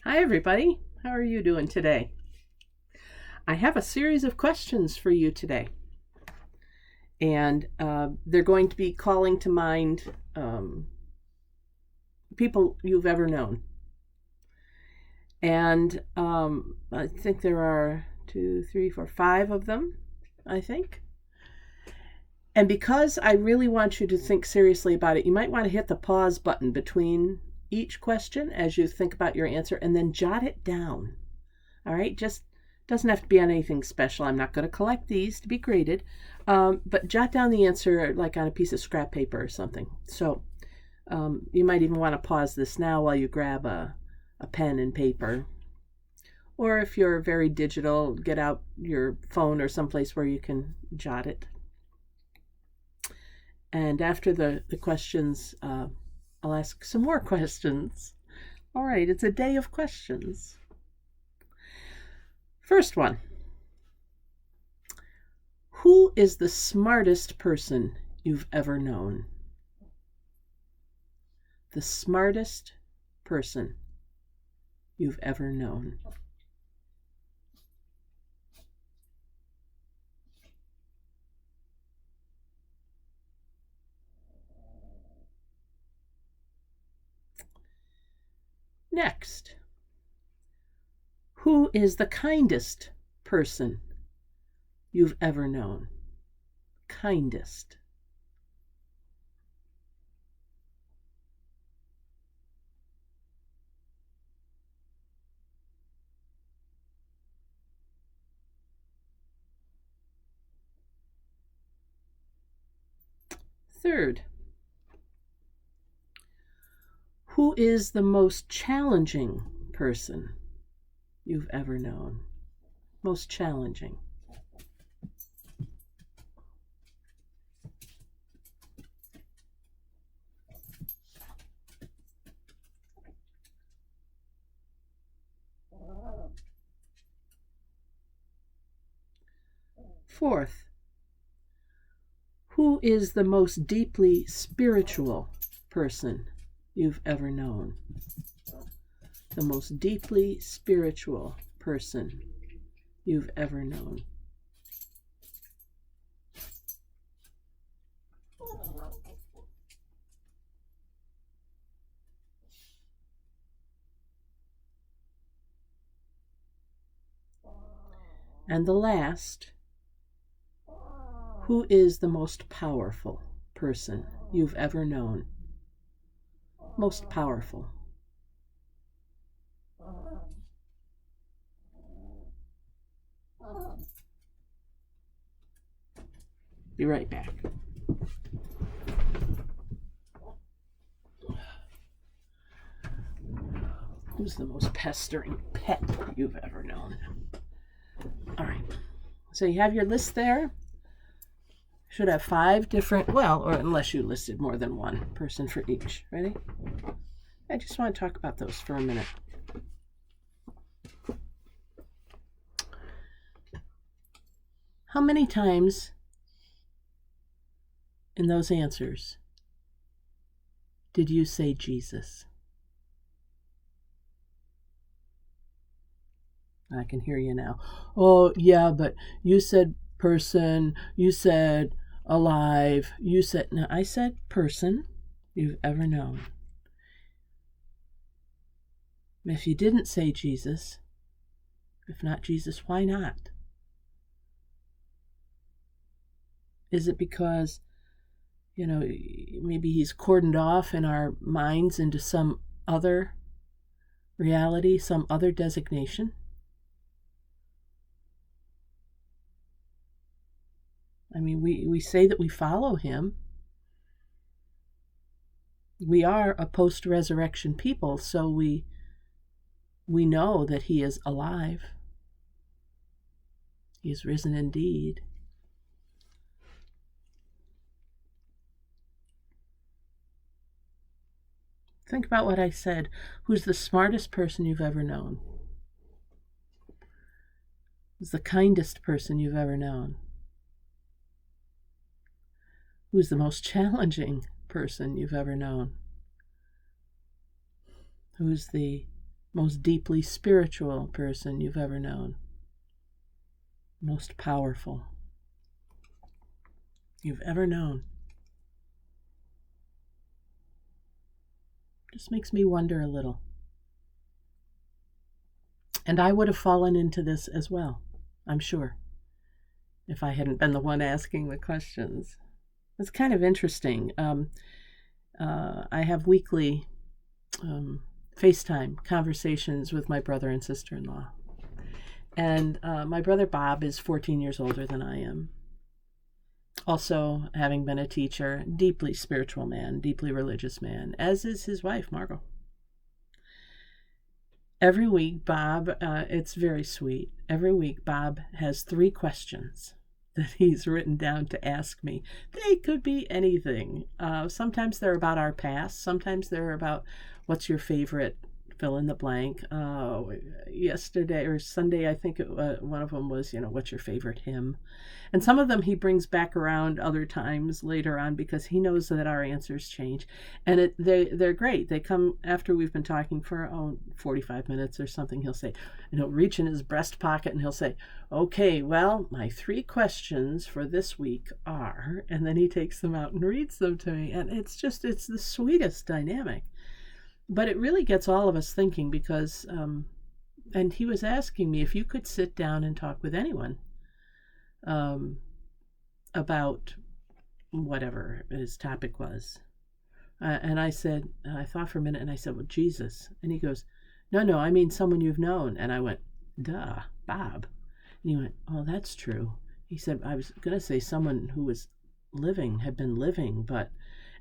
Hi, everybody. How are you doing today? I have a series of questions for you today, and they're going to be calling to mind people you've ever known. And I think there are two, three, four, five of them, I think. And because I really want you to think seriously about it, you might want to hit the pause button between each question as you think about your answer and then jot it down. All right, just doesn't have to be on anything special. I'm not going to collect these to be graded, but jot down the answer like on a piece of scrap paper or something. So you might even want to pause this now while you grab a pen and paper. Or if you're very digital, get out your phone or someplace where you can jot it. And after the questions, I'll ask some more questions. All right, it's a day of questions. First one. Who is the smartest person you've ever known? The smartest person you've ever known. Next. Who is the kindest person you've ever known? Kindest. Third. Who is the most challenging person you've ever known? Most challenging. Fourth, who is the most deeply spiritual person you've ever known? The most deeply spiritual person you've ever known. And the last, who is the most powerful person you've ever known? Most powerful. Be right back. Who's the most pestering pet you've ever known? All right. So you have your list there. Should have 5 different, well, or unless you listed more than one person for each. Ready? I just want to talk about those for a minute. How many times in those answers did you say Jesus? I can hear you now. Oh, yeah, but you said person, you said alive, you said, no, I said person you've ever known. If you didn't say Jesus, if not Jesus, why not? Is it because, maybe he's cordoned off in our minds into some other reality, some other designation? I mean, we say that we follow him. We are a post-resurrection people, so we know that he is alive. He is risen indeed. Think about what I said. Who's the smartest person you've ever known? Who's the kindest person you've ever known? Who's the most challenging person you've ever known? Who's the most deeply spiritual person you've ever known, most powerful you've ever known. Just makes me wonder a little. And I would have fallen into this as well, I'm sure, if I hadn't been the one asking the questions. It's kind of interesting. I have weekly FaceTime conversations with my brother and sister-in-law. And my brother Bob is 14 years older than I am. Also, having been a teacher, deeply spiritual man, deeply religious man, as is his wife, Margot. Every week, Bob, it's very sweet. Every week, Bob has 3 questions that he's written down to ask me. They could be anything. Sometimes they're about our past. Sometimes they're about what's your favorite fill in the blank. Yesterday or Sunday, I think one of them was, what's your favorite hymn? And some of them he brings back around other times later on because he knows that our answers change. And they're great. They come after we've been talking for 45 minutes or something. He'll say, and he'll reach in his breast pocket and he'll say, okay, well, my 3 questions for this week are, and then he takes them out and reads them to me. And it's the sweetest dynamic. But it really gets all of us thinking because, and he was asking me if you could sit down and talk with anyone about whatever his topic was. And I said, I thought for a minute and I said, well, Jesus. And he goes, no, I mean someone you've known. And I went, duh, Bob. And he went, oh, that's true. He said, I was going to say someone who was had been living, but,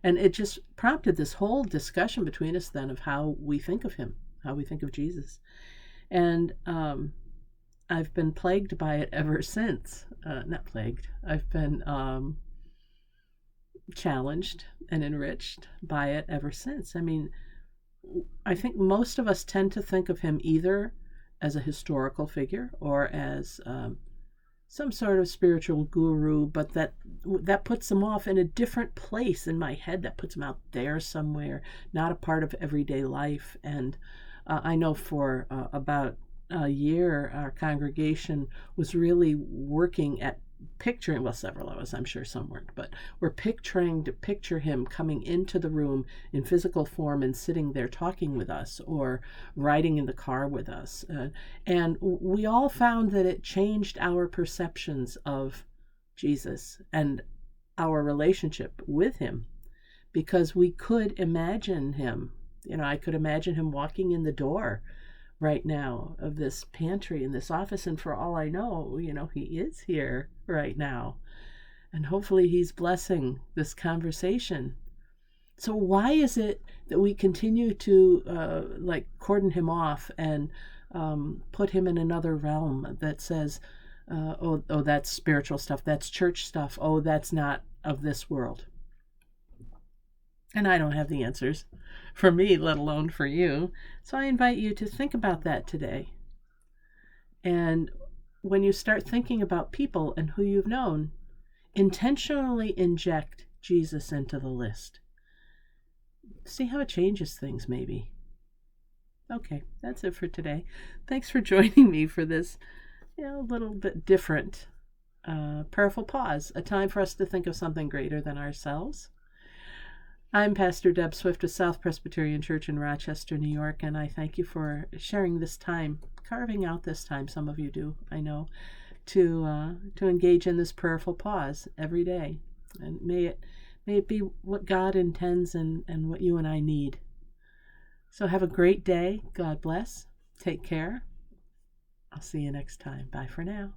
and it just prompted this whole discussion between us then of how we think of him, how we think of Jesus. And I've been plagued by it ever since. Not plagued. I've been challenged and enriched by it ever since. I mean, I think most of us tend to think of him either as a historical figure or as some sort of spiritual guru, but that puts him off in a different place in my head. That puts him out there somewhere, not a part of everyday life. And I know for about a year, our congregation was really working at picturing, well, several of us, I'm sure some weren't, but we're trying to picture him coming into the room in physical form and sitting there talking with us or riding in the car with us. And we all found that it changed our perceptions of Jesus and our relationship with him because we could imagine him. I could imagine him walking in the door right now of this pantry in this office, and for all I know, he is here right now, and hopefully he's blessing this conversation. So why is it that we continue to cordon him off and put him in another realm that says, oh, that's spiritual stuff, that's church stuff, oh, that's not of this world? And I don't have the answers for me, let alone for you. So I invite you to think about that today. And when you start thinking about people and who you've known, intentionally inject Jesus into the list. See how it changes things, maybe. Okay, that's it for today. Thanks for joining me for this, a little bit different prayerful pause, a time for us to think of something greater than ourselves. I'm Pastor Deb Swift of South Presbyterian Church in Rochester, New York, and I thank you for sharing this time, carving out this time, some of you do, I know, to engage in this prayerful pause every day. And may it be what God intends and what you and I need. So have a great day. God bless. Take care. I'll see you next time. Bye for now.